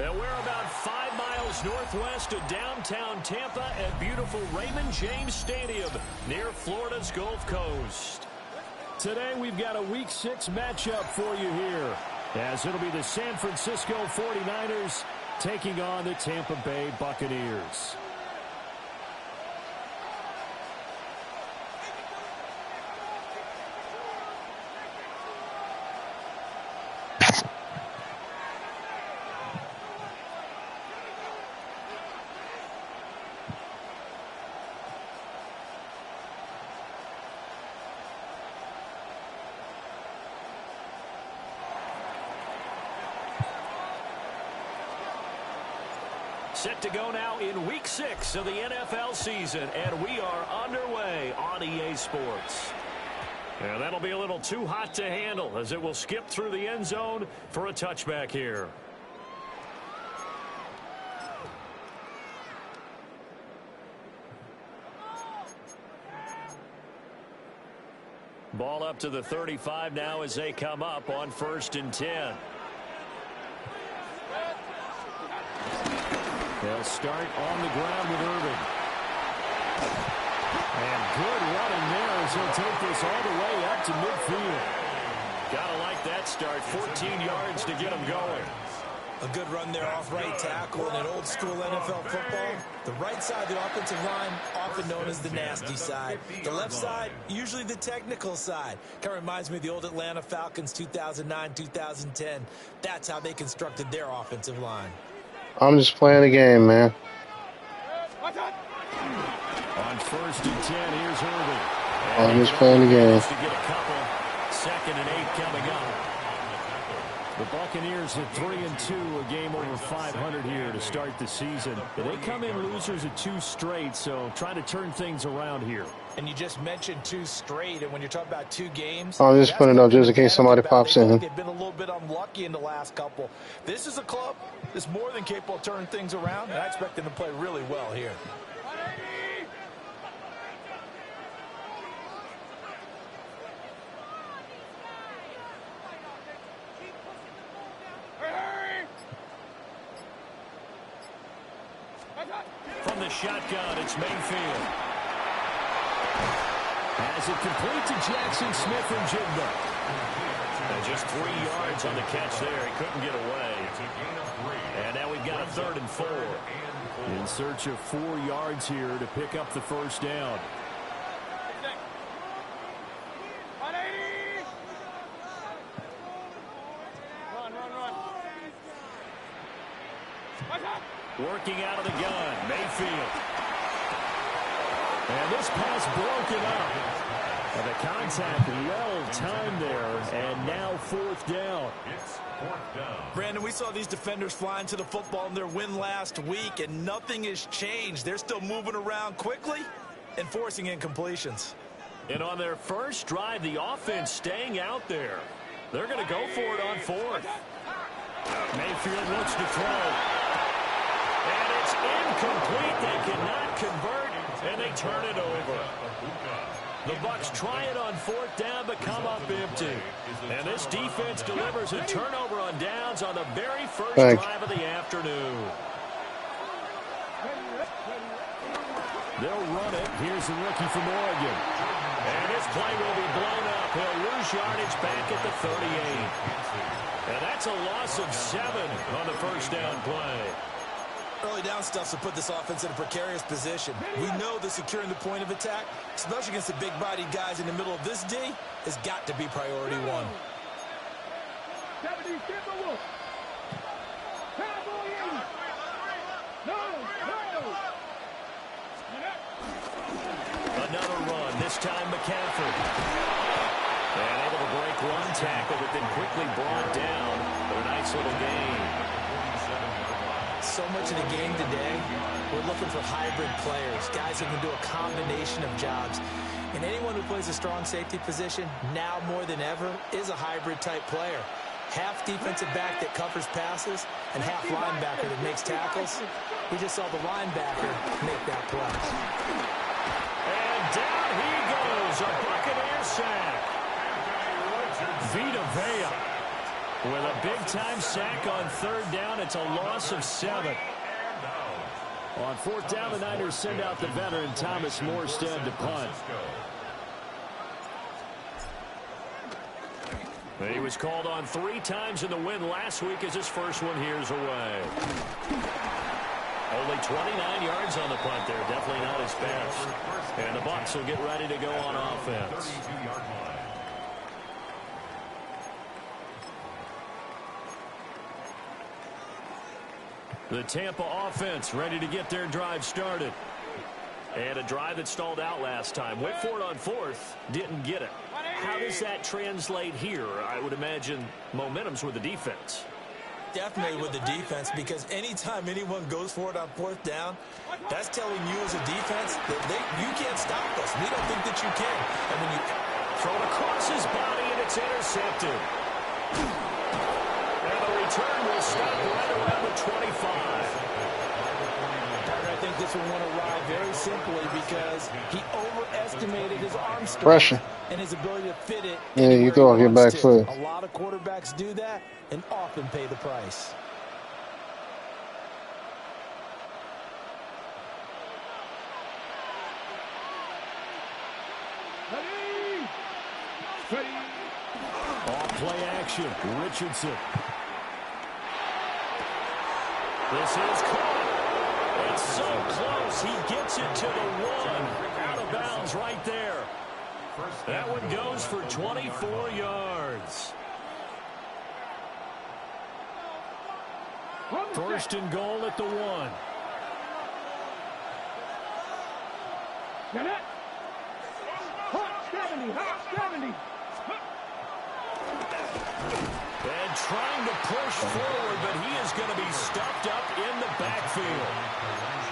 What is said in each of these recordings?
And we're about 5 miles northwest of downtown Tampa at beautiful Raymond James Stadium near Florida's Gulf Coast. Today we've got a Week 6 matchup for you here, as it'll be the San Francisco 49ers taking on the Tampa Bay Buccaneers. Set to go now in Week 6 of the NFL season, and we are underway on EA Sports. And that'll be a little too hot to handle as it will skip through the end zone for a touchback here. Ball up to the 35 now as they come up on 1st and 10. They'll start on the ground with Irvin. And good running there as he'll take this all the way up to midfield. Gotta like that start. 14 yards to get him going. A good run there off right tackle in an old school NFL football. The right side of the offensive line, often known as the nasty side. The left side, usually the technical side. Kind of reminds me of the old Atlanta Falcons 2009-2010. That's how they constructed their offensive line. I'm just playing the game, man. On 1st and 10, here's Irvin. I'm just playing the game. To get a couple. 2nd and 8 coming up. The Buccaneers at 3-2, a game over 500 here to start the season. They come in losers at 2 straight, so trying to turn things around here. And you just mentioned 2 straight, and when you're talking about 2 games, I'm just putting it up just in case somebody pops in. They've been a little bit unlucky in the last couple. This is a club that's more than capable of turning things around, and I expect them to play really well here. From the shotgun, it's Mayfield. Has it complete to Jackson Smith and Jigba. And just 3 yards on the catch there. He couldn't get away. And now we've got a 3rd and 4. In search of 4 yards here to pick up the first down. Working out of the gun, Mayfield. And this pass broken up. And the contact well-timed there, and now 4th down. Brandon, we saw these defenders fly into the football in their win last week, and nothing has changed. They're still moving around quickly and forcing incompletions. And on their first drive, the offense staying out there. They're going to go for it on 4th. Mayfield looks to throw. And it's incomplete. They cannot convert, and they turn it over. The Bucs try it on 4th down, but come up empty. And this defense delivers a turnover on downs on the very first drive of the afternoon. They'll run it. Here's the rookie from Oregon. And this play will be blown up. He'll lose yardage back at the 38. And that's a loss of 7 on the first down play. Early down stuff to put this offense in a precarious position. We know that securing the point of attack, especially against the big-bodied guys in the middle of this D, has got to be priority 1. Another run, this time McCaffrey. And able to break one tackle, but then quickly brought down. But a nice little gain. So much of the game today, we're looking for hybrid players, guys who can do a combination of jobs. And anyone who plays a strong safety position, now more than ever, is a hybrid-type player. Half defensive back that covers passes and half linebacker that makes tackles. We just saw the linebacker make that play. And down he goes, a Buccaneer sack. Vita Vea. With a big-time sack on third down, it's a loss of 7. On fourth down, the Niners send out the veteran Thomas Morstead to punt. He was called on 3 times in the win last week as his first one here's away. Only 29 yards on the punt there. Definitely not his best. And the Bucs will get ready to go on offense. The Tampa offense ready to get their drive started. And a drive that stalled out last time. Went for it on fourth. Didn't get it. How does that translate here? I would imagine momentum's with the defense. Definitely with the defense, because anytime anyone goes for it on fourth down, that's telling you as a defense that you can't stop us. We don't think that you can. And when you throw it across his body and it's intercepted. And the return will stop right around the 25. I think this will want to ride very simply because he overestimated his arm strength Pressure. and his ability to fit it. Yeah, you go off your back foot. A lot of quarterbacks do that and often pay the price. Off play action. Richardson. This is caught. It's so close. He gets it to the 1. Out of bounds right there. That one goes for 24 yards. First and goal at the 1. And trying to push forward, but he is going to be stuffed up in the backfield.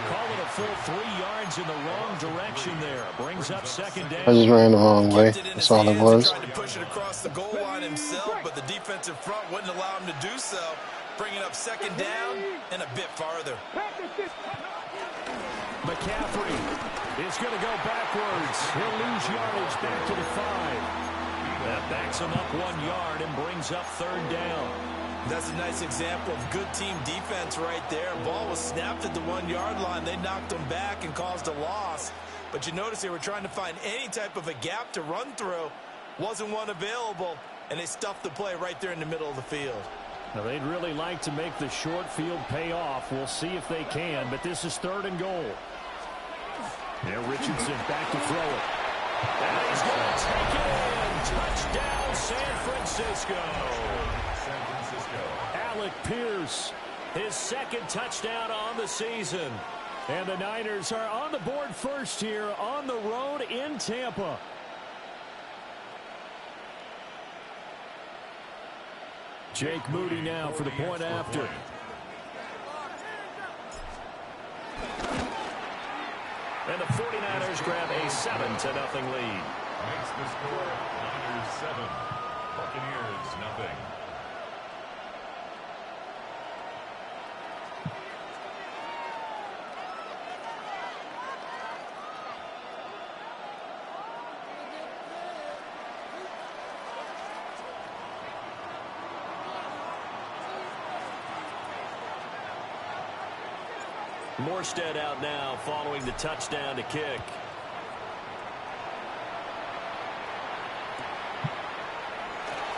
Call it a full 3 yards in the wrong direction there. Brings up second down. I just ran the wrong way. That's all it was. Tried to push it across the goal line himself, but the defensive front wouldn't allow him to do so. Bringing up second down and a bit farther. McCaffrey is going to go backwards. He'll lose yardage back to the 5. That backs him up 1 yard and brings up third down. That's a nice example of good team defense right there. Ball was snapped at the 1 yard line. They knocked him back and caused a loss. But you notice they were trying to find any type of a gap to run through. Wasn't one available, and they stuffed the play right there in the middle of the field. Now, they'd really like to make the short field pay off. We'll see if they can, but this is third and goal. Now Richardson back to throw it. And he's going to take it in. Touchdown, San Francisco. Alec Pierce, his second touchdown on the season. And the Niners are on the board first here on the road in Tampa. Jake Moody now for the point after. And the 49ers grab a 7-0 lead. Makes the score Niners 7, Buccaneers 0. Morstead out now following the touchdown to kick.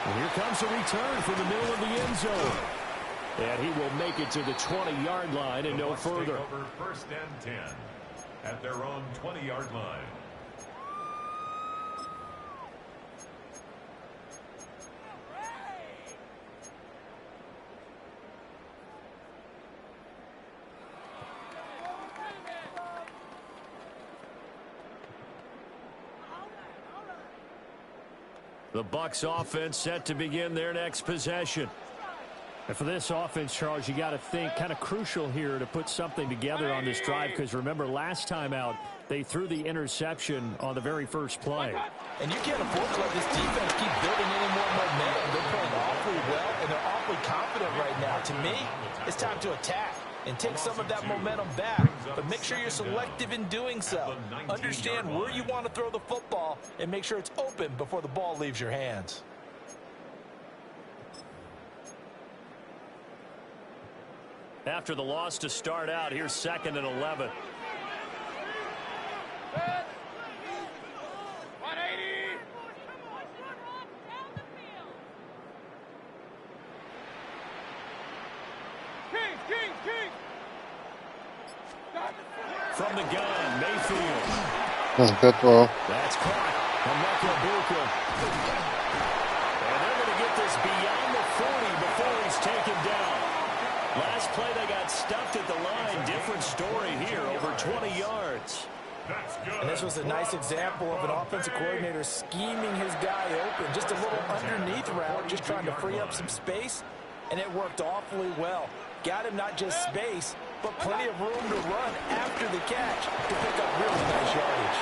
And here comes a return from the middle of the end zone. And he will make it to the 20-yard line and no further. Over first and 10 at their own 20-yard line. The Bucs offense set to begin their next possession. And for this offense, Charles, you got to think kind of crucial here to put something together on this drive, because remember last time out they threw the interception on the very first play. And you can't afford to let this defense keep building any more momentum. They're playing awfully well, and they're awfully confident right now. To me, it's time to attack and take some of that momentum back. But make sure you're selective in doing so. Understand where you want to throw the football and make sure it's open before the ball leaves your hands. After the loss to start out, here's 2nd and 11. From the gun, Mayfield. Good throw. That's caught. Buka. And they're going to get this beyond the 40 before he's taken down. Last play, they got stuffed at the line. Different story here, over 20 yards. That's good. And this was a nice example of an offensive coordinator scheming his guy open. Just a little underneath route, just trying to free up some space, and it worked awfully well. Got him not just space, but plenty of room to run after the catch to pick up really nice yardage.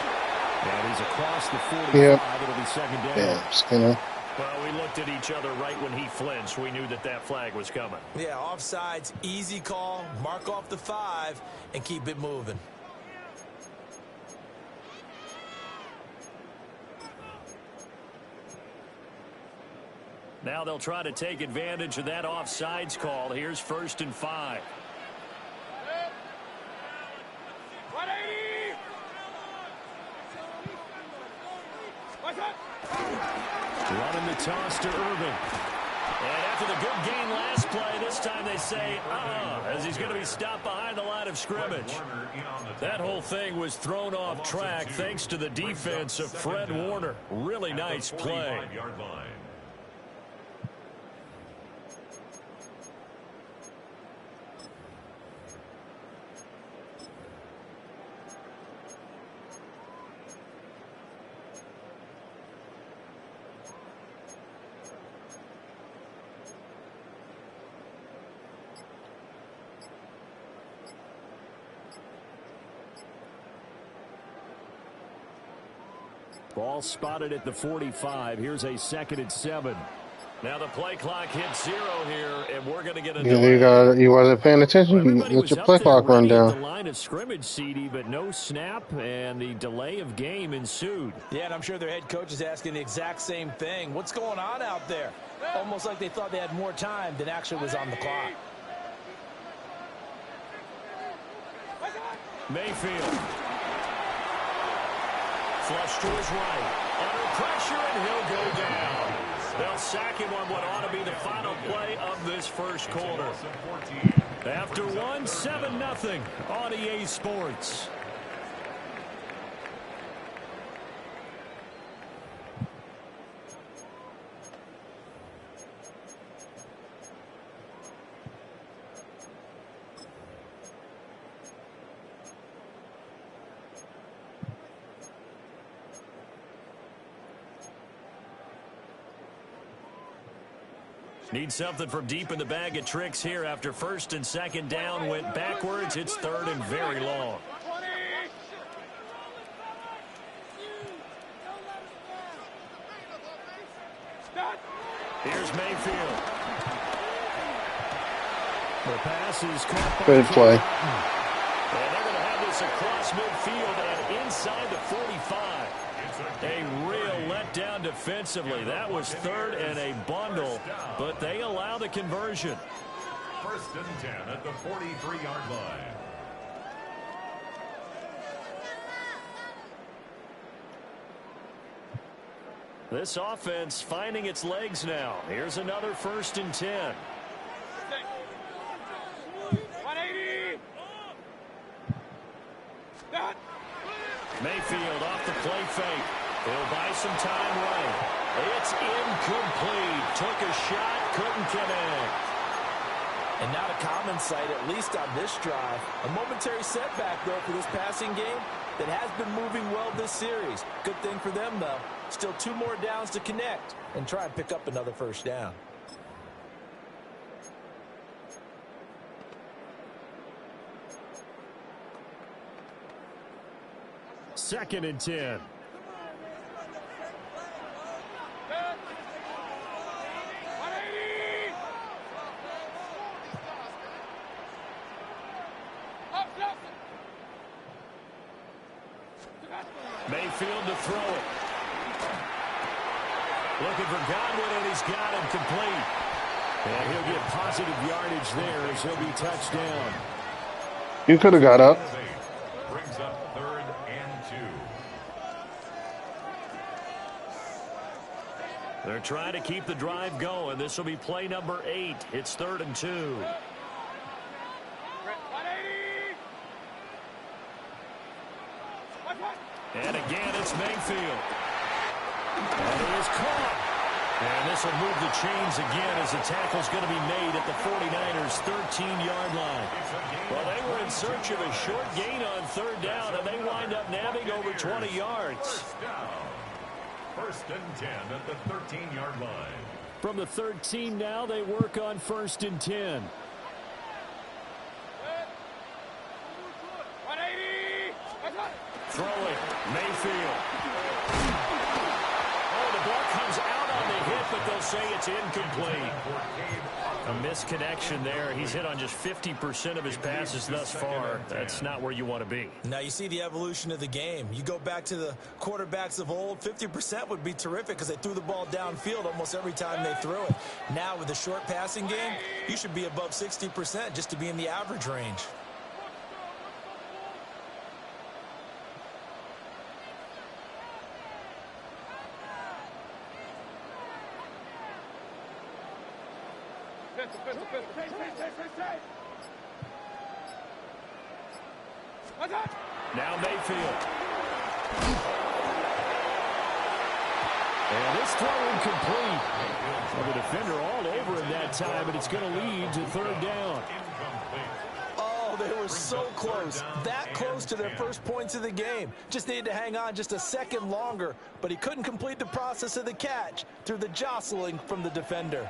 And he's across the 45. Yep. It'll be 2nd down. Damn, Skinner. Well, we looked at each other right when he flinched. We knew that that flag was coming. Yeah, offsides, easy call, mark off the 5, and keep it moving. Now they'll try to take advantage of that offsides call. Here's 1st and 5. Running the toss to Irvin. And after the good gain last play, this time they say, as he's going to be stopped behind the line of scrimmage. That whole thing was thrown off track thanks to the defense of Fred Warner. Really nice play. Ball spotted at the 45. Here's a 2nd and 7. Now the play clock hits 0 here, and we're going to get a delay. You wasn't paying attention. You let your play clock run down. The line of scrimmage, CD, but no snap, and the delay of game ensued. Yeah, and I'm sure their head coach is asking the exact same thing. What's going on out there? Almost like they thought they had more time than actually was on the clock. Mayfield. Flush to his right. Under pressure, and he'll go down. They'll sack him on what ought to be the final play of this first quarter. After one, 7-0 on EA Sports. Need something from deep in the bag of tricks here after 1st and 2nd down went backwards. It's 3rd and very long. Here's Mayfield. The pass is caught. Good play. And they're going to have this across midfield and inside the 45. A real letdown defensively. That was 3rd and a bundle, but they allow the conversion. 1st and 10 at the 43-yard line. This offense finding its legs now. Here's another 1st and 10. 180. Mayfield off the play fake. He'll buy some time right. It's incomplete. Took a shot, couldn't connect. And not a common sight, at least on this drive. A momentary setback, though, for this passing game that has been moving well this series. Good thing for them, though. Still 2 more downs to connect and try and pick up another 1st down. Second and 10. Mayfield to throw it. Looking for Godwin, and he's got him complete. And he'll get positive yardage there as he'll be touched down. You could have got up. Brings up 3rd and 2. They're trying to keep the drive going. This will be play number 8. It's 3rd and 2. And again, it's Mayfield. And he is caught. And this will move the chains again as the tackle's going to be made at the 49ers' 13-yard line. Well, they were in search of a short gain on 3rd down, and they wind up nabbing over 20 yards. First and 10 at the 13-yard line. From the 13 now, they work on 1st and 10. Throwing, Mayfield. Oh, the ball comes out on the hit, but they'll say it's incomplete. A misconnection there. He's hit on just 50% of his passes thus far. That's not where you want to be. Now you see the evolution of the game. You go back to the quarterbacks of old, 50% would be terrific because they threw the ball downfield almost every time they threw it. Now with the short passing game, you should be above 60% just to be in the average range. Now Mayfield. And this throw incomplete. Well, the defender all over him that time, but it's going to lead to 3rd down. Oh, they were so close. That close to their first points of the game. Just needed to hang on just a second longer, but he couldn't complete the process of the catch through the jostling from the defender.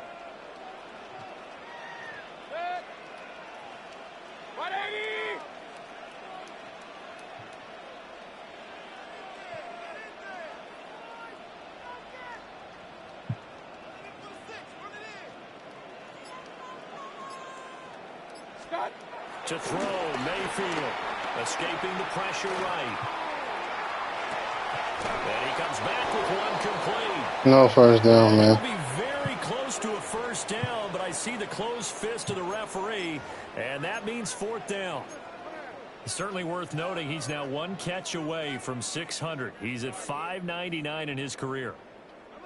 To throw, Mayfield, escaping the pressure right. And he comes back with one complete. No first down, man. He'll be very close to a first down, but I see the closed fist of the referee, and that means 4th down. It's certainly worth noting he's now one catch away from 600. He's at 599 in his career.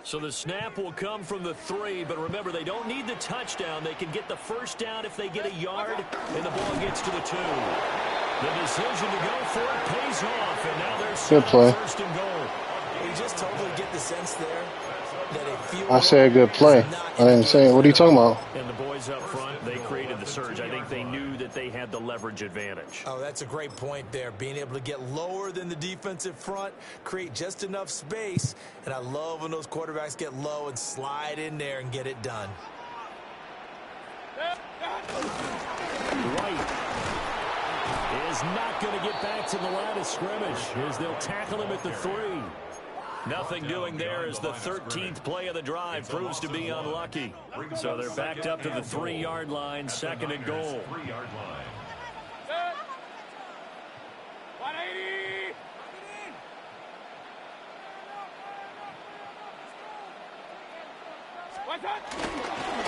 So the snap will come from the 3, but remember, they don't need the touchdown. They can get the first down if they get a yard, and the ball gets to the 2. The decision to go for it pays off, and now they're set on 1st and goal. You just totally get the sense there that a field I said good play. I didn't say it. What are you talking about? And the boys up front, they created the surge. I think they knew that they had the leverage advantage. Oh, that's a great point there. Being able to get lower than the defensive front, create just enough space. And I love when those quarterbacks get low and slide in there and get it done. White is not going to get back to the line of scrimmage as they'll tackle him at the 3. Nothing doing there as the 13th play of the drive proves to be unlucky. So they're backed up to the 3-yard line, 2nd and goal.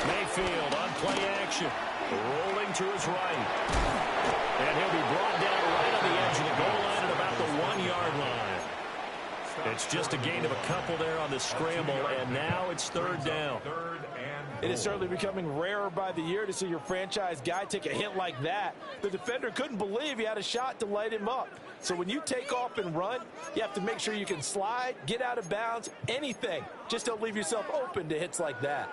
Mayfield on play action, rolling to his right. And he'll be brought down right on the edge of the goal line at about the 1-yard line. It's just a gain of a couple there on the scramble, and now it's 3rd down. It is certainly becoming rarer by the year to see your franchise guy take a hit like that. The defender couldn't believe he had a shot to light him up. So when you take off and run, you have to make sure you can slide, get out of bounds, anything. Just don't leave yourself open to hits like that.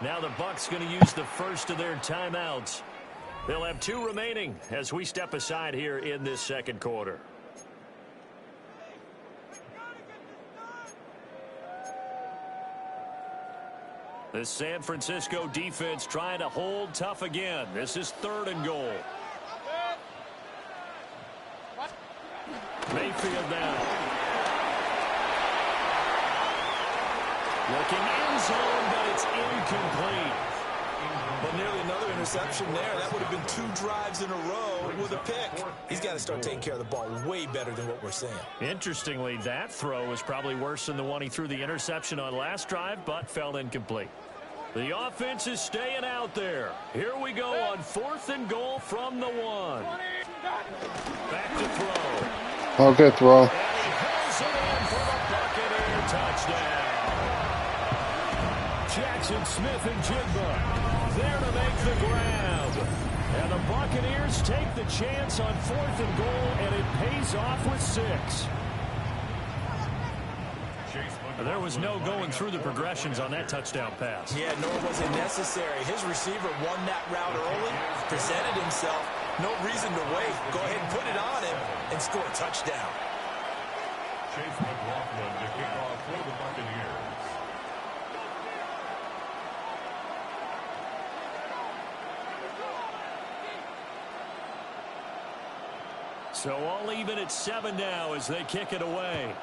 Now the Bucs going to use the first of their timeouts. They'll have 2 remaining as we step aside here in this 2nd quarter. The San Francisco defense trying to hold tough again. This is 3rd and goal. Mayfield now. Looking end zone, but it's incomplete. But nearly another interception there. That would have been 2 drives in a row with a pick. He's got to start taking care of the ball way better than what we're seeing. Interestingly, that throw was probably worse than the one he threw the interception on last drive, but fell incomplete. The offense is staying out there. Here we go on 4th and goal from the 1. Back to throw. Oh, good throw. And he hits it in for the Buccaneer touchdown. Jackson Smith and Jigba there to make the grab. And the Buccaneers take the chance on 4th and goal, and it pays off with 6. There was no going through the progressions on that touchdown pass. Yeah, nor was it necessary. His receiver won that route early, presented himself. No reason to wait. Go ahead and put it on him and score a touchdown. Chase McLaughlin to kick off for the Buccaneers. So all even at 7 now as they kick it away.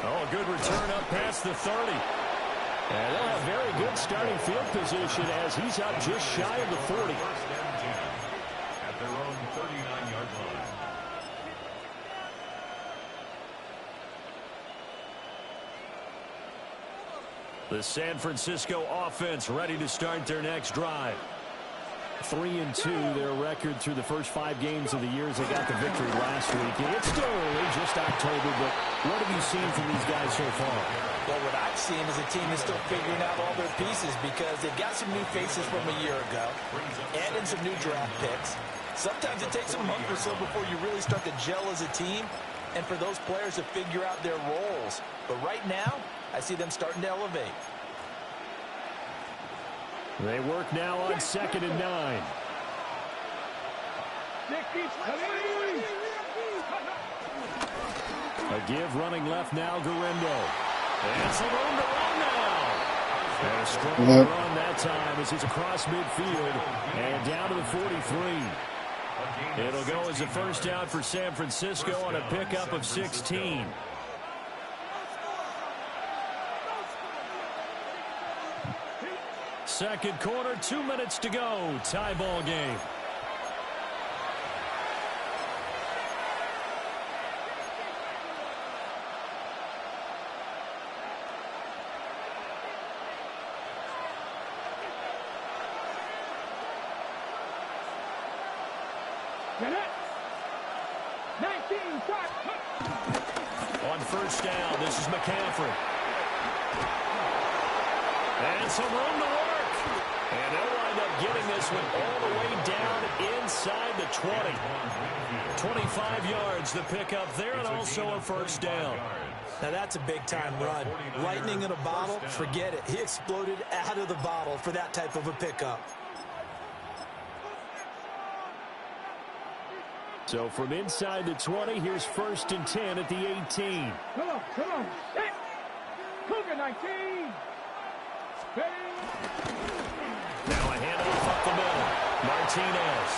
Oh, a good return up past the 30. And they'll have very good starting field position as he's out just shy of the 40. At their own 39-yard line. The San Francisco offense ready to start their next drive. 3-2, their record through the first 5 games of the year as they got the victory last week. It's still early, just October, but what have you seen from these guys so far? Well, what I've seen is a team that's still figuring out all their pieces because they've got some new faces from a year ago, adding some new draft picks. Sometimes it takes a month or so before you really start to gel as a team and for those players to figure out their roles. But right now, I see them starting to elevate. They work now on 2nd and 9. A give running left now, Garendo. And some room to run now. And a strong run that time as he's across midfield and down to the 43. It'll go as a first down for San Francisco on a pickup of 16. Second quarter, 2 minutes to go. Tie ball game. On first down, this is McCaffrey. And some room to work. And they'll wind up getting this one all the way down inside the 20. 25 yards the pickup there, and also a first down. Now that's a big-time run. Lightning in a bottle, forget it. He exploded out of the bottle for that type of a pickup. So from inside the 20, here's 1st and 10 at the 18. Come on. Hey. Cougar 19. Now a handoff up the middle. Martinez.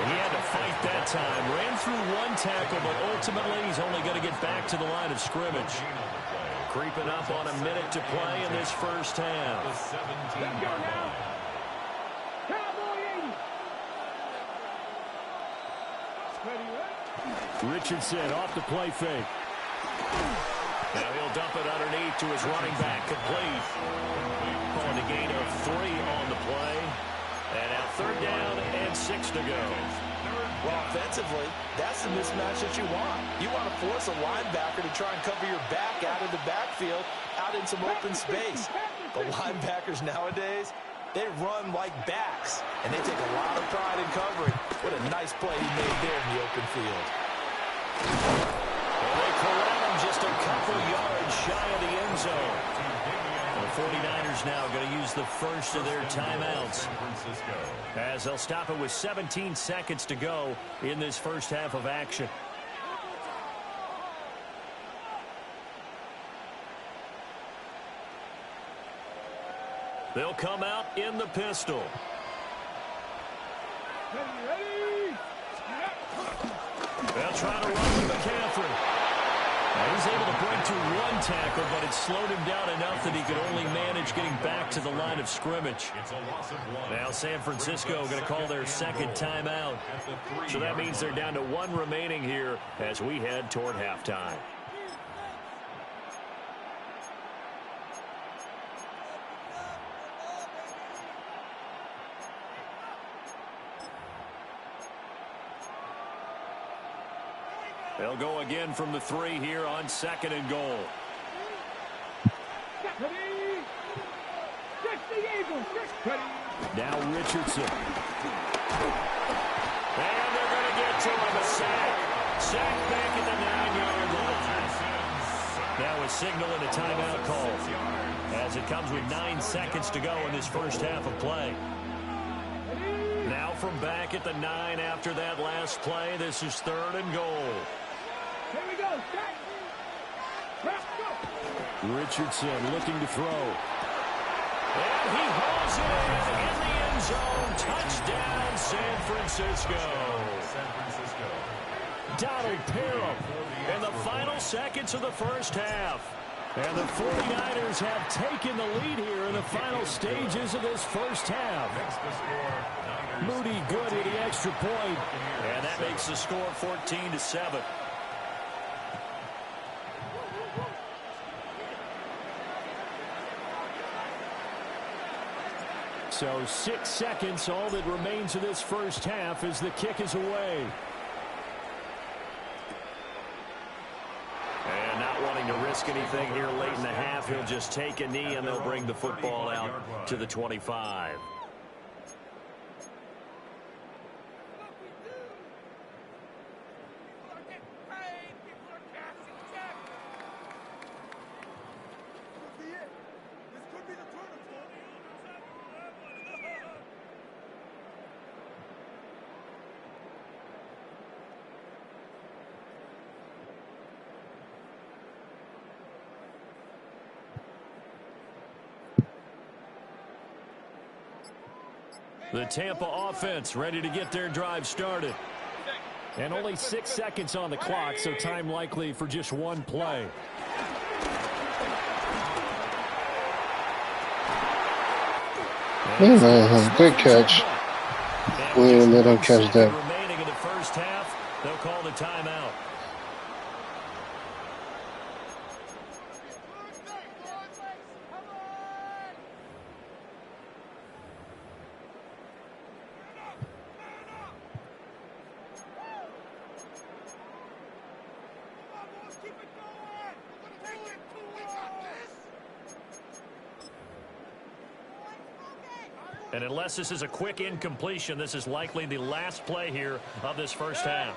He had to fight that time. Ran through one tackle, but ultimately he's only going to get back to the line of scrimmage. Creeping up on a minute to play in this first half. Let's go now. Cowboy 80. Richardson off the play fake. Now he'll dump it underneath to his running back, complete. Calling a gain of 3 on the play. And now 3rd down and 6 to go. Well, offensively, that's the mismatch that you want. You want to force a linebacker to try and cover your back out of the backfield, out in some open space. The linebackers nowadays, they run like backs, and they take a lot of pride in covering. What a nice play he made there in the open field. Well, they corral him just a couple yards shy of the end zone. The 49ers now going to use the first of their timeouts as they'll stop it with 17 seconds to go in this first half of action. They'll come out in the pistol. Ready. They'll try to run with McCaffrey. Now he's able to break to one tackle, but it slowed him down enough that he could only manage getting back to the line of scrimmage. Now San Francisco going to call their second timeout. So that means they're down to one remaining here as we head toward halftime. They'll go again from the 3 here on 2nd and goal. Now Richardson. And they're going to get to him, a sack. Sack back at the 9-yard line. Now a signal and a timeout call as it comes with 9 seconds to go in this first half of play. Now from back at the 9 after that last play, this is 3rd and goal. Here we go. Richardson looking to throw. And he hauls it in the end zone. Touchdown, San Francisco. Donald Parham in the final seconds of the first half. And the 49ers have taken the lead here in the final stages of this first half. Moody good with the extra point. And that makes the score 14-7. So 6 seconds, all that remains of this first half as the kick is away. And not wanting to risk anything here late in the half, he'll just take a knee and they'll bring the football out to the 25. The Tampa offense ready to get their drive started. And only 6 seconds on the clock, so time likely for just one play. Good catch. We didn't let him catch that. Remaining in the first half, they'll call the timeout. And unless this is a quick incompletion, this is likely the last play here of this first half.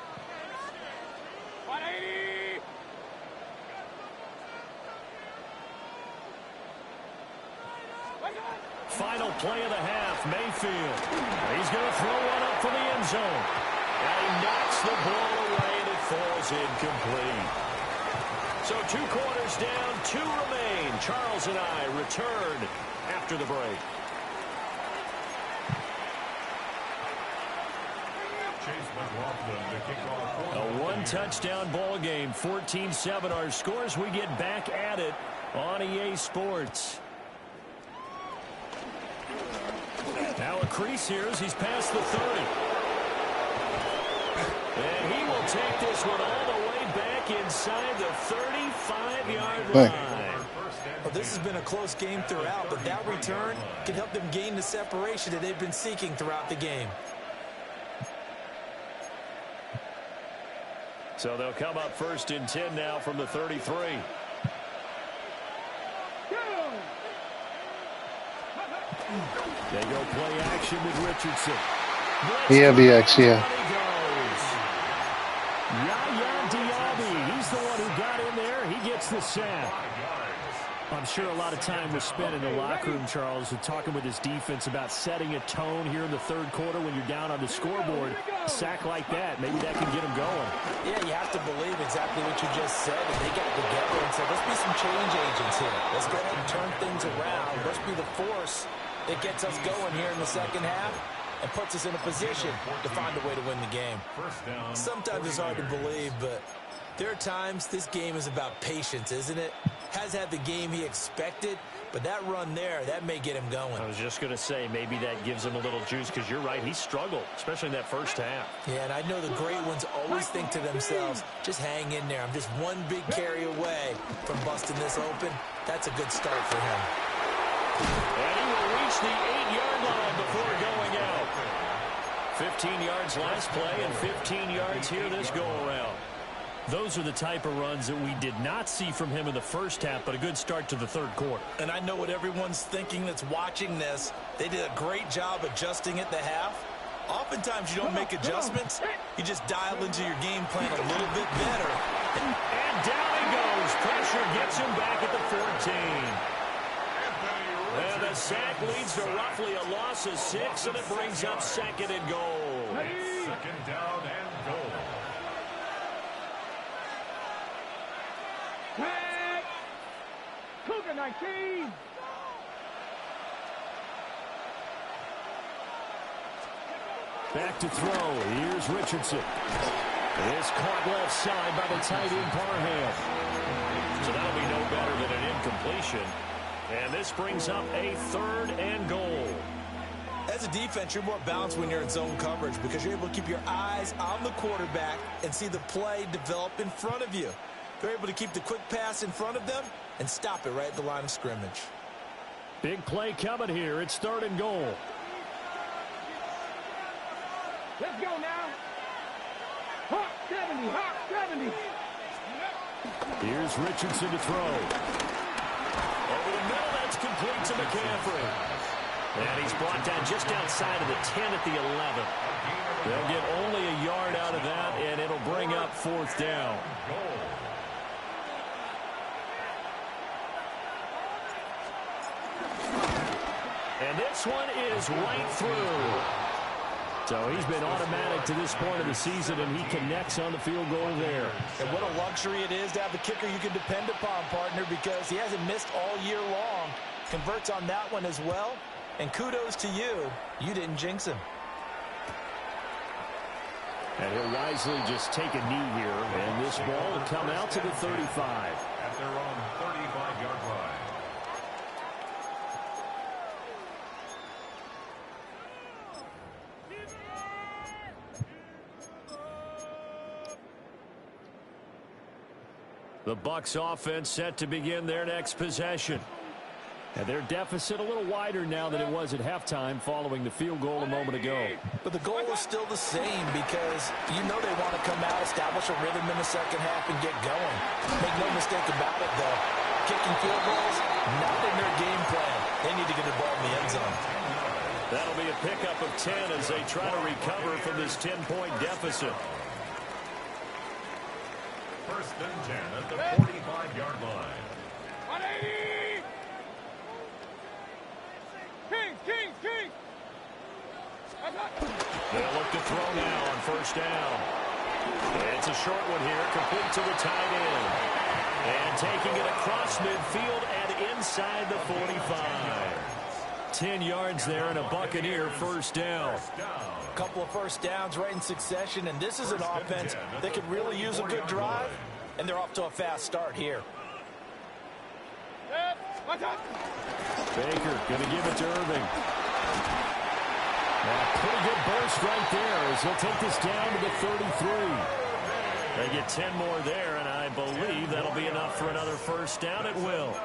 Final play of the half, Mayfield. He's going to throw one up for the end zone. And he knocks the ball away, and it falls incomplete. So 2 quarters down, 2 remain. Charles and I return after the break. A 1-touchdown ball game, 14-7 our scores. We get back at it on EA Sports. Now a crease here as he's past the 30. And he will take this one all the way back inside the 35-yard line. Well, this has been a close game throughout, but that return can help them gain the separation that they've been seeking throughout the game. So they'll come up 1st and 10 now from the 33. They go play action with Richardson. Yeah, BX, yeah. Yaya Diaby, he's the one who got in there. He gets the sack. I'm sure a lot of time was spent in the locker room, Charles, and talking with his defense about setting a tone here in the 3rd quarter when you're down on the scoreboard. A sack like that, maybe that can get him going. Yeah, you have to believe exactly what you just said. And they got together and said, let's be some change agents here. Let's go ahead and turn things around. Let's be the force that gets us going here in the second half. and puts us in a position to find a way to win the game. Sometimes it's hard to believe, but there are times this game is about patience, isn't it? Has had the game he expected, but that run there, that may get him going. I was just going to say, maybe that gives him a little juice, because you're right, he struggled, especially in that first half. Yeah, and I know the great ones always think to themselves, just hang in there. I'm just one big carry away from busting this open. That's a good start for him. And he will reach the 8-yard line before going out. 15 yards last play and 15 yards here this go-around. Those are the type of runs that we did not see from him in the first half, but a good start to the third quarter. And I know what everyone's thinking that's watching this. They did a great job adjusting at the half. Oftentimes you don't make adjustments. You just dial into your game plan a little bit better. And down he goes. Pressure gets him back at the 14. And the sack leads to roughly a loss of 6, and it brings up second and goal. Second down and goal. Cougar 19. Back to throw. Here's Richardson. It's caught left side by the tight end Parham. So that'll be no better than an incompletion. And this brings up a third and goal. As a defense, you're more balanced when you're in zone coverage because you're able to keep your eyes on the quarterback and see the play develop in front of you. They're able to keep the quick pass in front of them and stop it right at the line of scrimmage. Big play coming here. It's third and goal. Let's go now. Hawk 70, Hawk 70. Here's Richardson to throw. Over the middle, that's complete to McCaffrey. And he's brought down just outside of the 10 at the 11. They'll get only a yard out of that, and it'll bring up fourth down. And this one is right through. So he's been automatic to this point of the season, and he connects on the field goal there. And what a luxury it is to have a kicker you can depend upon, partner, because he hasn't missed all year long. Converts on that one as well. And kudos to you. You didn't jinx him. And he'll wisely just take a knee here, and this ball will come out to the 35. At their own 35-yard line. The Bucs offense set to begin their next possession. And their deficit a little wider now than it was at halftime following the field goal a moment ago. But the goal is still the same because you know they want to come out, establish a rhythm in the second half, and get going. Make no mistake about it, though. Kicking field goals, not in their game plan. They need to get the ball in the end zone. That'll be a pickup of 10 as they try to recover from this 10-point deficit. First and 10 at the 45-yard line. 180. King. They'll look to throw now on first down. It's a short one here, complete to the tight end. And taking it across midfield and inside the 45. 10 yards there and a Buccaneer first down. A couple of first downs right in succession, and this is an offense that could really use a good drive, and they're off to a fast start here. Baker going to give it to Irving. A pretty good burst right there as he'll take this down to the 33. They get 10 more there, and I believe that'll be enough for another first down. It will.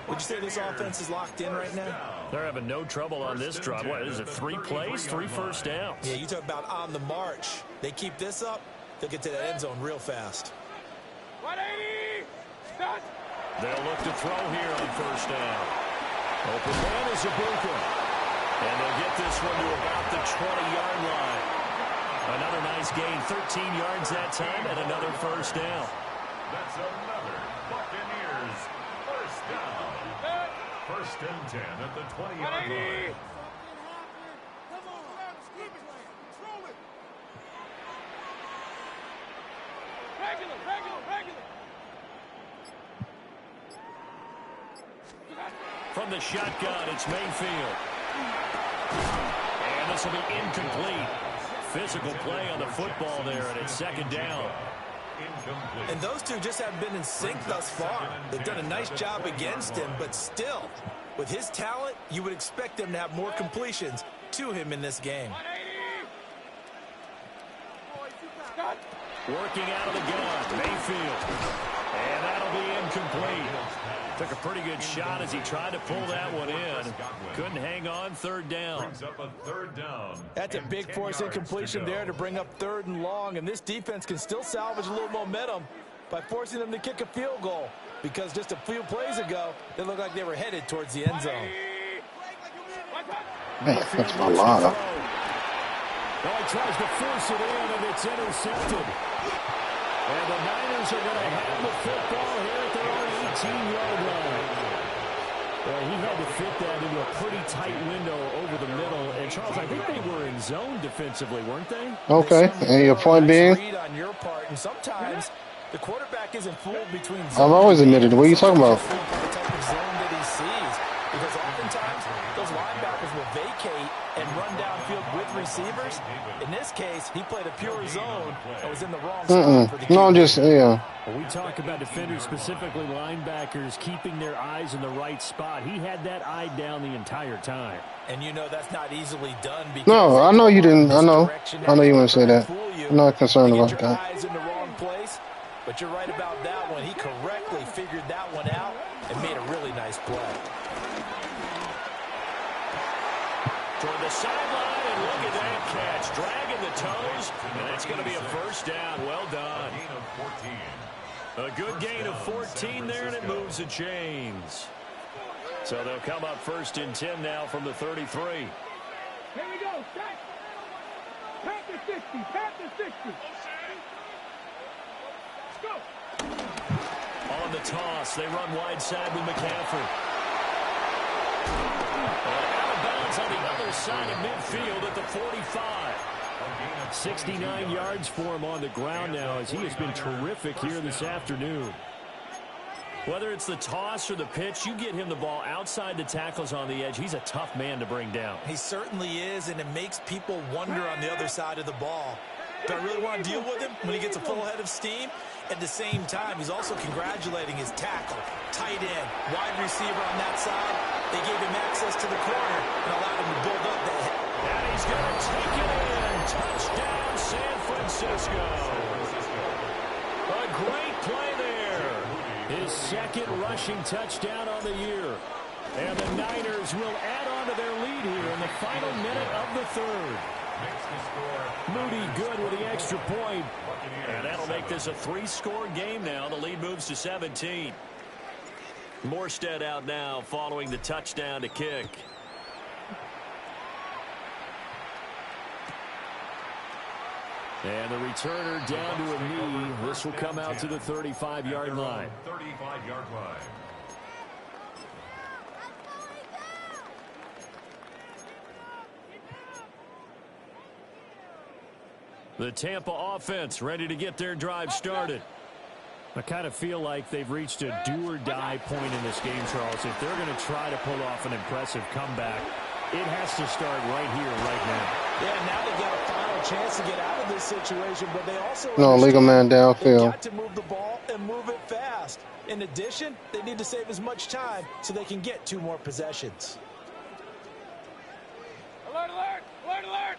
Would you say this offense is locked in right now? They're having no trouble on this drive. What is it, 3 plays, 3 first downs? Yeah, you talk about on the march. They keep this up, they'll get to that end zone real fast. 180. Stop. They'll look to throw here on first down. Open man is Ibuka. And they'll get this one to about the 20-yard line. Another nice gain, 13 yards that time, and another first down. That's another Buccaneers first down. First and 10 at the 20-yard line. Regular. From the shotgun, it's Mayfield. And this will be incomplete. Physical play on the football there, and it's second down. And those two just haven't been in sync thus far. They've done a nice job against him, but still, with his talent, you would expect them to have more completions to him in this game. Working out of the gun, Mayfield. And that'll be incomplete. Took a pretty good shot as he tried to pull that one in. Couldn't hang on, third down. That's a big force incompletion there to bring up 3rd and long, and this defense can still salvage a little momentum by forcing them to kick a field goal, because just a few plays ago, they looked like they were headed towards the end zone. Man, that's a lot. Well, he tries to force it in, and it's intercepted. And the Niners are going to have the football here at their own 18-yard line. Well, he had to fit that into a pretty tight window over the middle. And, Charles, I think they were in zone defensively, weren't they? Okay, and your point being? On your part, and sometimes the quarterback isn't fooled between zones. I've always admitted it. What are you talking about? The type of zone that he sees. Because oftentimes, those linebackers will vacate and run downfield with receivers. In this case, he played a pure zone and was in the wrong spot for the No, I'm just, yeah. When we talk about defenders, specifically linebackers, keeping their eyes in the right spot, he had that eye down the entire time. And you know that's not easily done. Because No, I know you didn't. I know you wouldn't say that. I'm not concerned about that. Eyes in the wrong place, but you're right about that one. He correctly figured that one out and made a really nice play. Toward the sideline, and look at that catch. Dragging the toes, and that's going to be a first down. Well done. A good gain of 14 there, and it moves the chains. So they'll come up 1st and 10 now from the 33. Here we go. Set. Panther 60. Panther 60. Let's go. On the toss, they run wide side with McCaffrey. Out of bounds on the other side of midfield at the 45. 69 yards for him on the ground now, as he has been terrific here this afternoon. Whether it's the toss or the pitch, you get him the ball outside the tackles on the edge. He's a tough man to bring down. He certainly is, and it makes people wonder on the other side of the ball. Do I really want to deal with him when he gets a full head of steam? At the same time, he's also congratulating his tackle, tight end, wide receiver on that side. They gave him access to the corner and allowed him to build up that head. And he's going to take it in. Touchdown, San Francisco. A great play there. His 2nd rushing touchdown on the year. And the Niners will add on to their lead here in the final minute of the 3rd. Moody good with the extra point. And that'll make this a 3-score game now. The lead moves to 17. Morstead out now following the touchdown to kick. And the returner down to a knee. This will come out to the 35-yard line. 35-yard line. The Tampa offense ready to get their drive started. I kind of feel like they've reached a do-or-die point in this game, Charles. If they're going to try to pull off an impressive comeback, it has to start right here, right now. Yeah, now they've got a final chance to get out of this situation, but they also Leave a man they've downfield. got to move the ball and move it fast. In addition, they need to save as much time so they can get 2 more possessions. Alert, alert, alert, alert.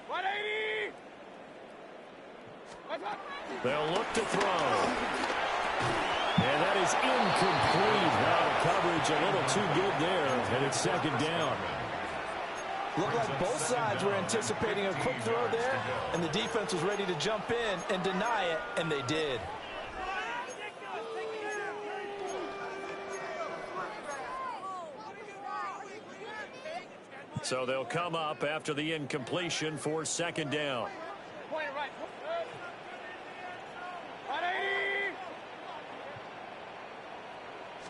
180. They'll look to throw. And that is incomplete. Now the coverage a little too good there, and it's 2nd down. Looked like both sides were anticipating a quick throw there, and the defense was ready to jump in and deny it, and they did. So they'll come up after the incompletion for 2nd down. Point it right. 180.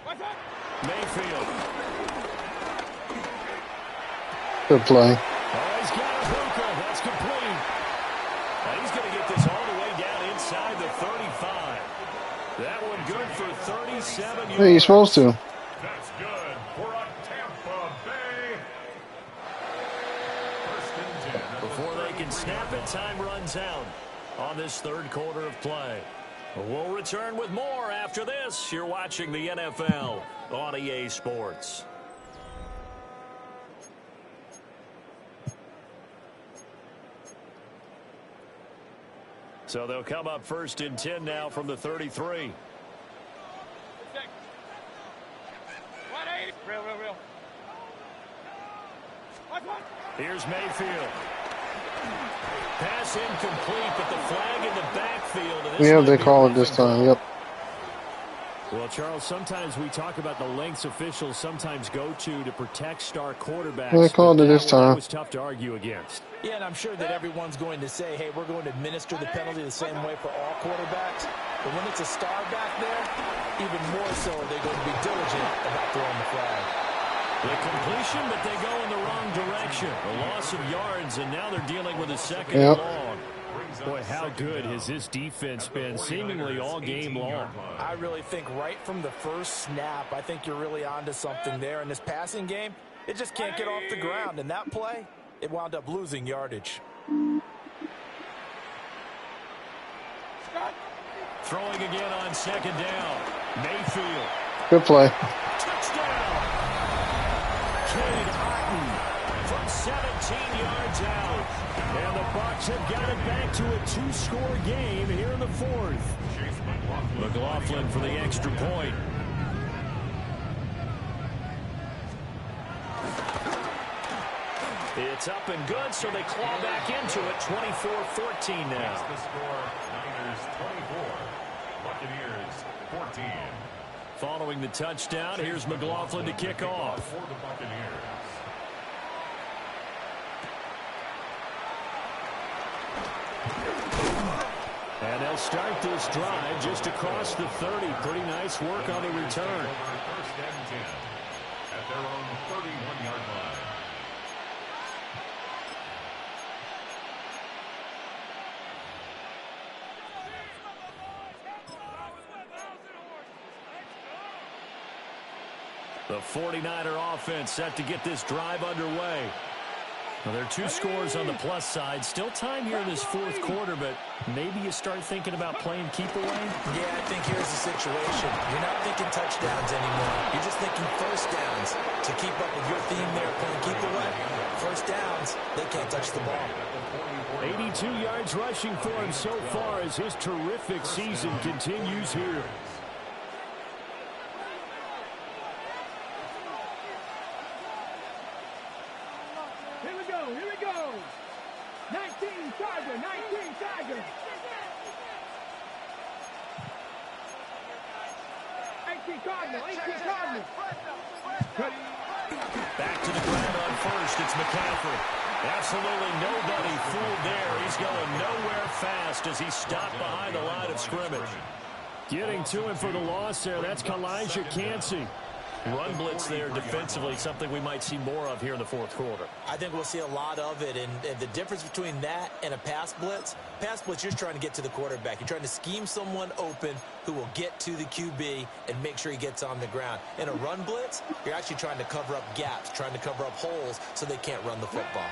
What's up? Mayfield. Good play. Oh, he's got a hookah. That's complete. Now he's going to get this all the way down inside the 35. That one good for 37 yards. Hey, you're supposed to. That's good for a Tampa Bay snap and time runs out on this third quarter of play. We'll return with more after this. You're watching the NFL on EA Sports. So they'll come up 1st and 10 now from the 33. Real. Here's Mayfield. Pass incomplete, but the flag in the backfield. Yeah, they call it this time. Yep. Well, Charles, sometimes we talk about the lengths officials sometimes go to protect star quarterbacks. They called it this time. That was tough to argue against. Yeah, and I'm sure that everyone's going to say, hey, we're going to administer the penalty the same way for all quarterbacks. But when it's a star back there, even more so are they going to be diligent about throwing the flag. The completion, but they go in the wrong direction. A loss of yards, and now they're dealing with a second and long. Boy, how good has this defense been seemingly all game long? I really think right from the first snap, I think you're really onto something there. In this passing game, it just can't get off the ground. And that play, it wound up losing yardage. Throwing again on second down. Mayfield. Good play. Touchdown. Cade Otton from 17 yards out. And the Bucs have got it back to a 2-score game here in the fourth. McLaughlin for the extra point. It's up and good, so they claw back into it. 24-14 now. The score, Niners 24, Buccaneers 14. Following the touchdown, here's McLaughlin to kick off. For the Buccaneers. And they'll start this drive just across the 30. Pretty nice work on the return. 1st and 10 at their own 31-yard line. The 49er offense set to get this drive underway. Well, there are 2 scores on the plus side. Still time here in this fourth quarter, but maybe you start thinking about playing keep away? Yeah, I think here's the situation. You're not thinking touchdowns anymore. You're just thinking first downs. To keep up with your theme there, playing keep away. First downs, they can't touch the ball. 82 yards rushing for him so far as his terrific season continues here. Here we go. 19 Tiger. 18 Cardinal. Back to the ground on first. It's McCaffrey. Absolutely nobody fooled there. He's going nowhere fast as he's stopped behind the line of scrimmage. Getting to him for the loss there. That's Kalijah Cansey. Run blitz there defensively, something we might see more of here in the fourth quarter. I think we'll see a lot of it, and the difference between that and a pass blitz, you're trying to get to the quarterback. You're trying to scheme someone open who will get to the QB and make sure he gets on the ground. In a run blitz, you're actually trying to cover up gaps, trying to cover up holes so they can't run the football.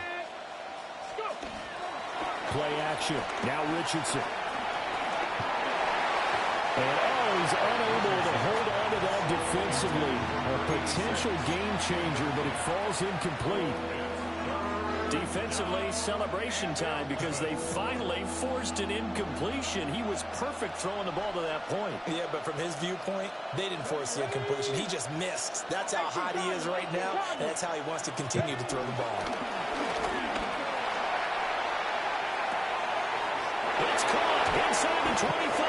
Play action. Now Richardson. And he's unable to hold on to that defensively. A potential game changer, but it falls incomplete. Defensively, celebration time because they finally forced an incompletion. He was perfect throwing the ball to that point. Yeah, but from his viewpoint, they didn't force the incompletion. He just missed. That's how hot he is right now, and that's how he wants to continue to throw the ball. It's caught inside the 25.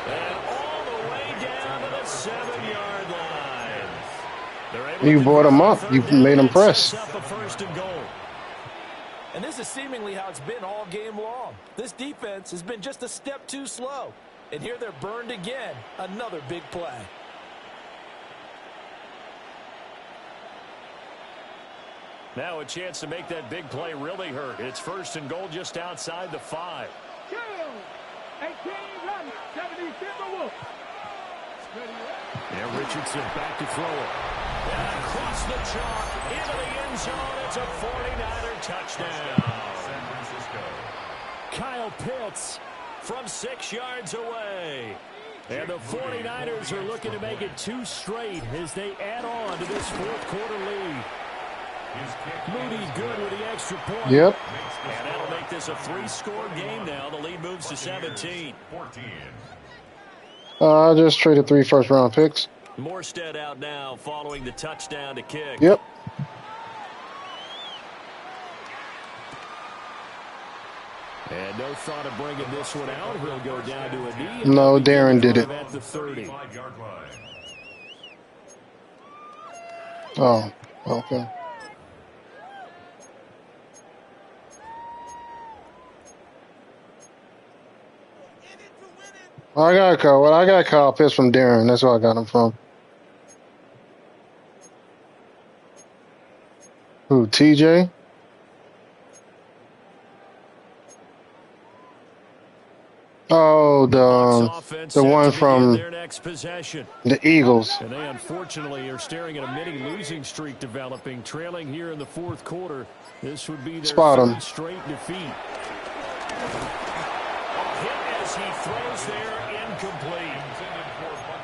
And all the way down to the 7-yard line. You brought him up. You made him press. And this is seemingly how it's been all game long. This defense has been just a step too slow. And here they're burned again. Another big play. Now a chance to make that big play really hurt. It's 1st and goal just outside the 5. 18 run. 70 Timberwolves. And Richardson back to throw it. And across the chalk into the end zone. It's a 49er touchdown. pits from 6 yards away. And the 49ers are looking to make it 2 straight as they add on to this fourth quarter lead. Moody good with the extra point. Yep. And that'll make this a 3-score game now. The lead moves to 17. I just traded 3 first-round picks. Morstead out now following the touchdown to kick. Yep. And no thought of bringing this one out. He'll go down to a knee. No, Darren did it. At the 30. Oh, okay. I got Kyle Pitts from Darren. That's where I got him from. Who, TJ? Oh, the one from the Eagles. And they unfortunately are staring at a mini losing streak developing, trailing here in the fourth quarter. This would be their third straight defeat. Hit as he throws there, incomplete.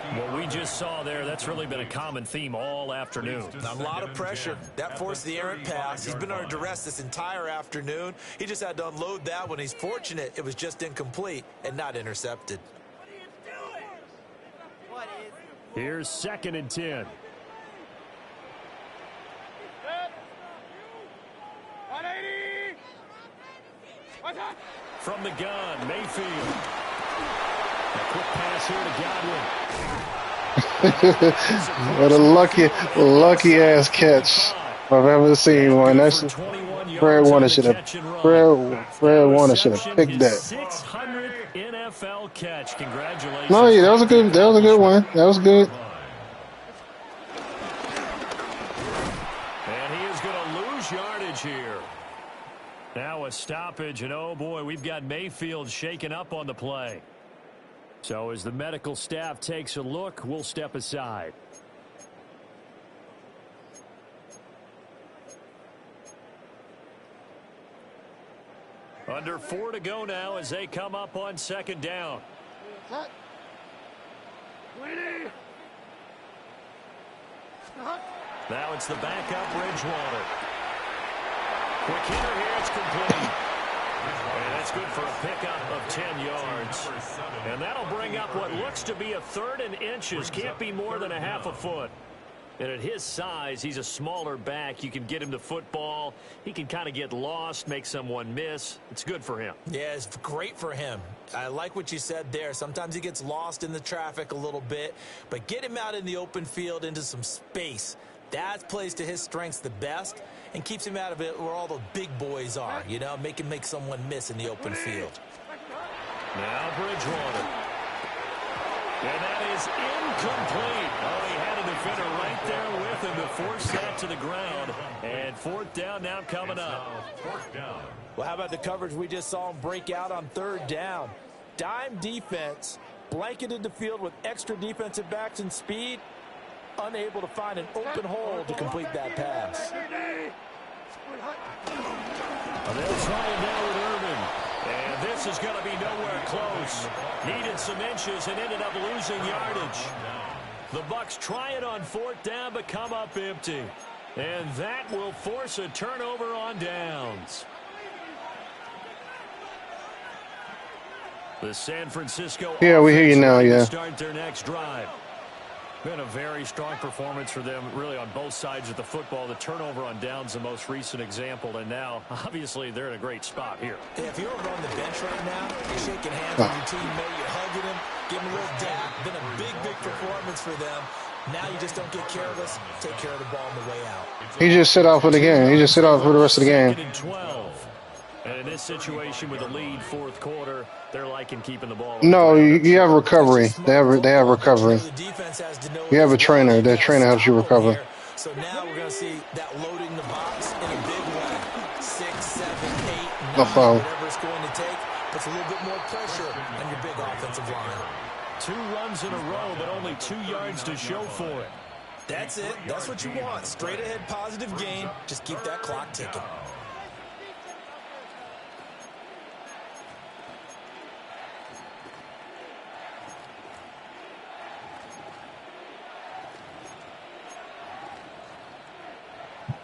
What we just saw there, that's really been a common theme all afternoon. A lot of pressure. That forced the errant pass. He's been under duress this entire afternoon. He just had to unload that one. He's fortunate it was just incomplete and not intercepted. Here's 2nd and 10. From the gun, Mayfield. A quick pass here to Godwin. What a lucky ass catch if I've ever seen one. That's Fred Warner should have picked that. 600 NFL catch. Congratulations. No, yeah, that was a good one. That was good. And he is going to lose yardage here. Now a stoppage, and oh boy, we've got Mayfield shaken up on the play. So as the medical staff takes a look, we'll step aside. Under 4 to go now as they come up on 2nd down. Now it's the backup Bridgewater. Quick hitter here, it's complete. And that's good for a pickup of 10 yards. And that'll bring up what looks to be a 3rd and inches. Can't be more than a half a foot. And at his size, he's a smaller back. You can get him the football. He can kind of get lost, make someone miss. It's good for him. Yeah, it's great for him. I like what you said there. Sometimes he gets lost in the traffic a little bit. But get him out in the open field into some space. That plays to his strengths the best and keeps him out of it where all the big boys are, you know, make someone miss in the open field. Now Bridgewater. And that is incomplete. Oh, he had a defender right there with him to force that to the ground. And 4th down now coming up. Well, how about the coverage we just saw him break out on 3rd down? Dime defense, blanketed the field with extra defensive backs and speed. Unable to find an open hole to complete that pass. They'll try it now with Irvin. And this is going to be nowhere close. Needed some inches and ended up losing yardage. The Bucs try it on 4th down but come up empty. And that will force a turnover on downs. The San Francisco Yeah, we hear you now, yeah. Start their next drive. Been a very strong performance for them, really, on both sides of the football. The turnover on downs, the most recent example, and now, obviously, they're in a great spot here. Yeah, if you're over on the bench right now, you're shaking hands with your teammate, you're hugging him, giving him a little dap. Been a big performance for them. Now you just don't get careless. Take care of the ball on the way out. He just sit out for the game. He just sit out for the rest of the game. 2nd and 12. And in this situation with a lead 4th quarter, they're liking keeping the ball. No, you have recovery. They have recovery. You have a trainer. That trainer helps you recover. So now we're going to see that loading the box in a big way. 6, 7, 8, 9, whatever it's going to take. Puts a little bit more pressure on your big offensive line. 2 runs in a row, but only 2 yards to show for it. That's it. That's what you want. Straight ahead positive gain. Just keep that clock ticking.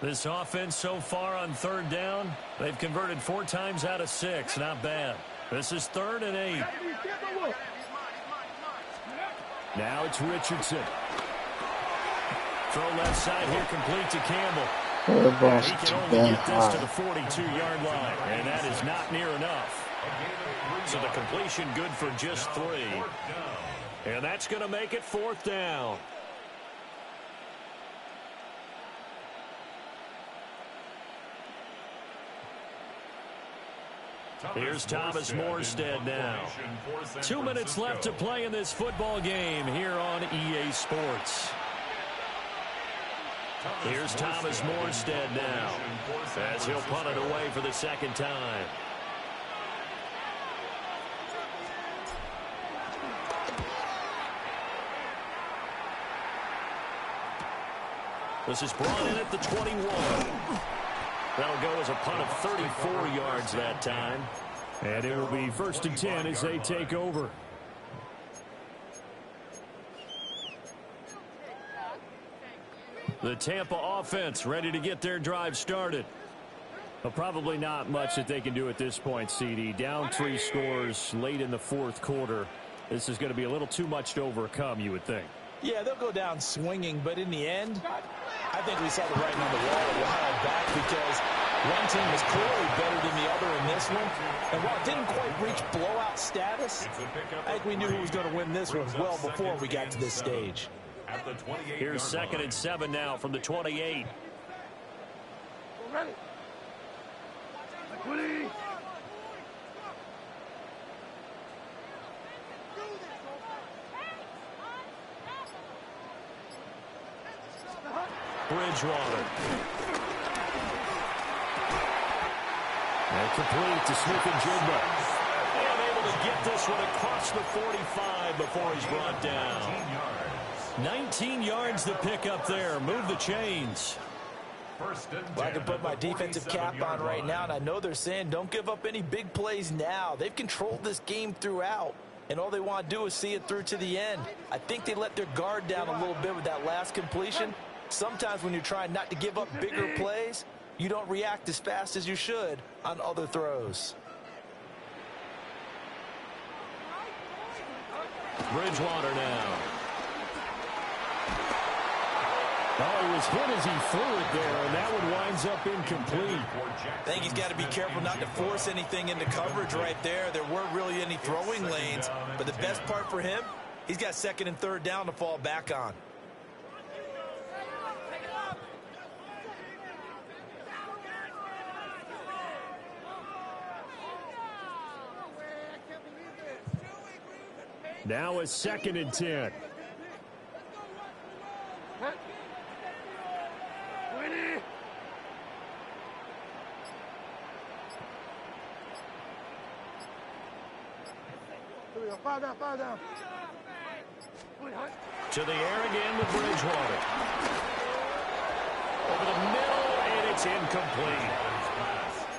This offense so far on third down, they've converted 4 times out of 6. Not bad. This is 3rd and 8. Now it's Richardson. Throw left side here, complete to Campbell. He can only get this to the 42-yard line, and that is not near enough. So the completion good for just 3. And that's going to make it 4th down. Here's Thomas Morstead now. 2 minutes left to play in this football game here on EA Sports. Here's Thomas Morstead now as he'll punt it away for the 2nd time. This is brought in at the 21. That'll go as a punt of 34 yards that time. And it will be 1st and 10 as they take over. The Tampa offense ready to get their drive started. Well, probably not much that they can do at this point, CD. Down 3 scores late in the 4th quarter. This is going to be a little too much to overcome, you would think. Yeah, they'll go down swinging, but in the end, I think we saw the writing on the wall a while back because one team was clearly better than the other in this one. And while it didn't quite reach blowout status, I think we knew who was going to win this one well before we got to this stage. Here's 2nd and 7 now from the 28. Ready. 20. Bridgewater. And complete to Smith-Njigba. And able to get this one across the 45 before he's brought down. 19 yards to pick up there. Move the chains. Well, I can put my defensive cap on right now, and I know they're saying don't give up any big plays now. They've controlled this game throughout, and all they want to do is see it through to the end. I think they let their guard down a little bit with that last completion. Sometimes when you're trying not to give up bigger plays, you don't react as fast as you should on other throws. Bridgewater now. Oh, he was hit as he threw it there, and that one winds up incomplete. I think he's got to be careful not to force anything into coverage right there. There weren't really any throwing lanes, but the best part for him, he's got 2nd and 3rd down to fall back on. Now it's 2nd and 10. Fall down. To the air again with Bridgewater. Over the middle, and it's incomplete.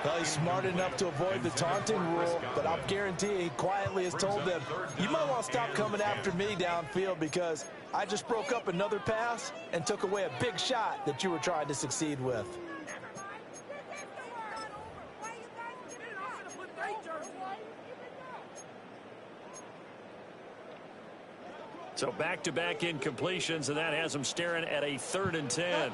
Well, he's smart enough to avoid the taunting rule, but I'll guarantee he quietly has told them, you might want to stop coming after me downfield because I just broke up another pass and took away a big shot that you were trying to succeed with. So back-to-back incompletions, and that has them staring at a 3rd and 10.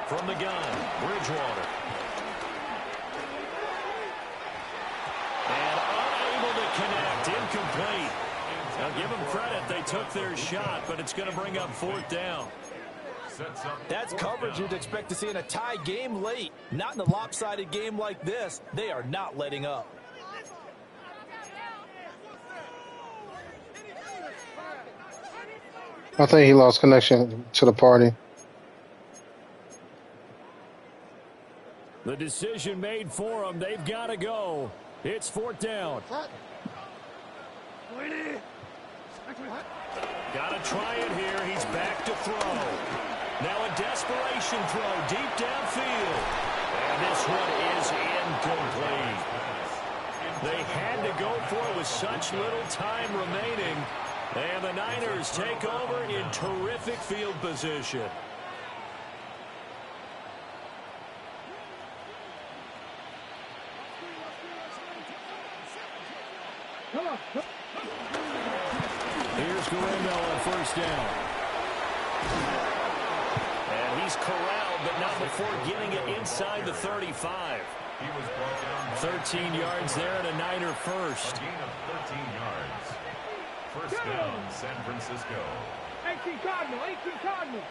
From the gun, Bridgewater. And unable to connect, incomplete. Now give them credit, they took their shot, but it's going to bring up 4th down. That's coverage you'd expect to see in a tie game late. Not in a lopsided game like this. They are not letting up. I think he lost connection to the party. The decision made for them. They've got to go. It's 4th down. Got to try it here. He's back to throw. Now a desperation throw deep downfield. And this one is incomplete. They had to go for it with such little time remaining. And the Niners take over in terrific field position. Here's Guerrero on first down. And he's corralled, but not before getting it inside the 35. He was brought down 13 yards there and a Niner first. a gain of 13 yards. First down, San Francisco. 18 Cardinal, 18 Cardinal.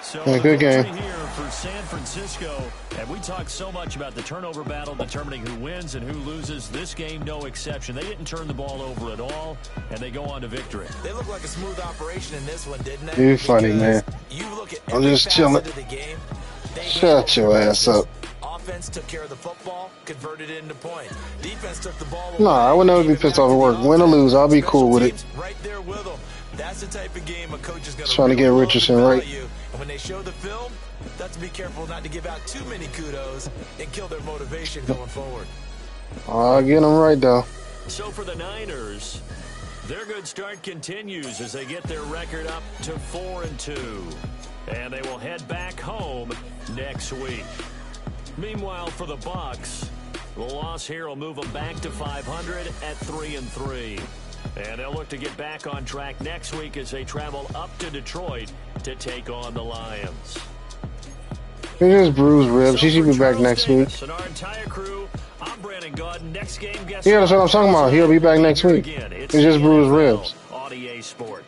So Yeah, good game. here for San Francisco, and we talk so much about the turnover battle determining who wins and who loses. This game, no exception. They didn't turn the ball over at all, and they go on to victory. They look like a smooth operation in this one, didn't they? You funny, man. You look at I'm every just facet chilling. of the game. Shut your ass up. Offense took care of the football, converted it into points. Defense took the ball away. Nah, I would never be pissed off at work. Win or lose, I'll be cool with it. Right there with them. That's the type of game a coach is going Trying to get Richardson right. And when they show the film, that's to be careful not to give out too many kudos and kill their motivation going forward. I'll get him right, though. So for the Niners, their good start continues as they get their record up to 4-2. And they will head back home next week. Meanwhile, for the Bucs, the loss here will move them back to 500 at 3-3. And they'll look to get back on track next week as they travel up to Detroit to take on the Lions. He just bruised ribs. He should be back next week. And our entire crew, I'm Brandon Gordon. Next game, guess Yeah, that's what I'm talking about. He'll be back next week. Again, He just bruised ribs. on EA Sports.